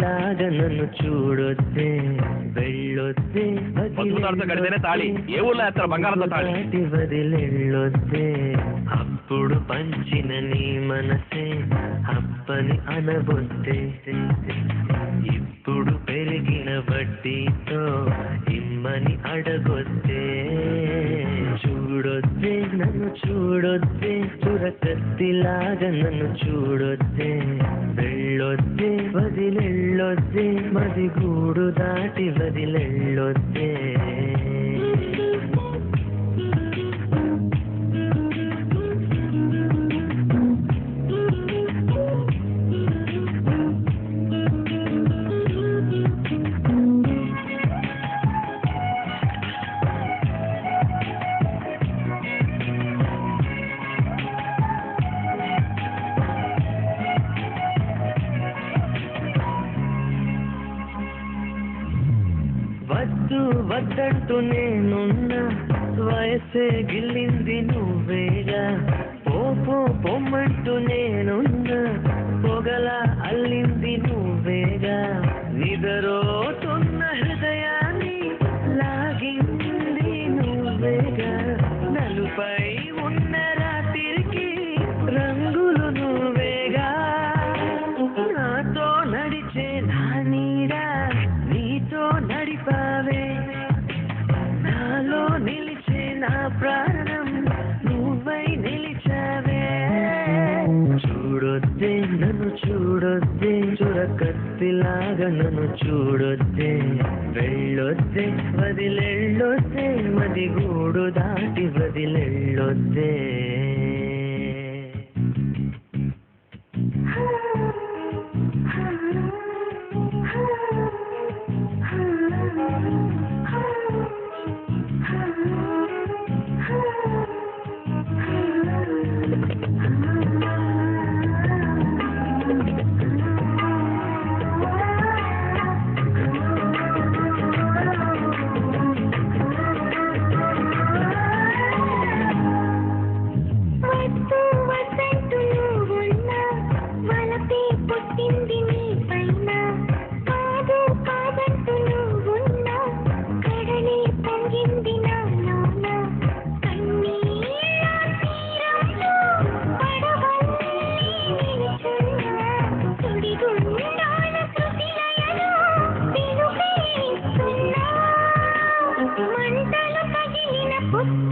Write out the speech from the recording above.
కత్తిలాగా నన్ను చూడొద్దే వెళ్ళొద్దే తాళి ఏ ఊళ్ళో వేస్తారు బంగారంతో తాళి వదిలెళ్ళొద్దే అప్పుడు పంచిన నీ మనసే అప్పని అనబొద్దే ఇప్పుడు పెరిగిన వడ్డీతో ఇమ్మని అడగొద్దే చూడొద్దే నన్ను చూడొద్దే చురకత్తిలాగా నన్ను చూడొద్దే వెళ్ళొద్దే వదిలెళ్ళొద్దే మది గూడు దాటి వదిలెళ్ళొద్దే వద్దు వద్దంటూ నేనున్నా వయసే గిల్లింది నువ్వేగా పో పొమ్మంటూ నేనున్నా పొగలా అల్లింది నువ్వేగా నిదరోతున్న హృదయాన్ని లాగింది నువ్వేగా నలుపై ఉన్న రాత్రికి రంగులు నువ్వేగా నాతో నడిచే నా నీడా నీతో నడిపావే నాలో నిలిచే నా ప్రాణం నువ్వై నిలిచావే చూడొద్దే నన్ను చూడొద్దే చురకత్తిలాగా నన్ను చూడొద్దే వెళ్ళొద్దే వదిలెళ్ళొద్దే మది గూడు దాటి వదిలెళ్ళొద్దే What?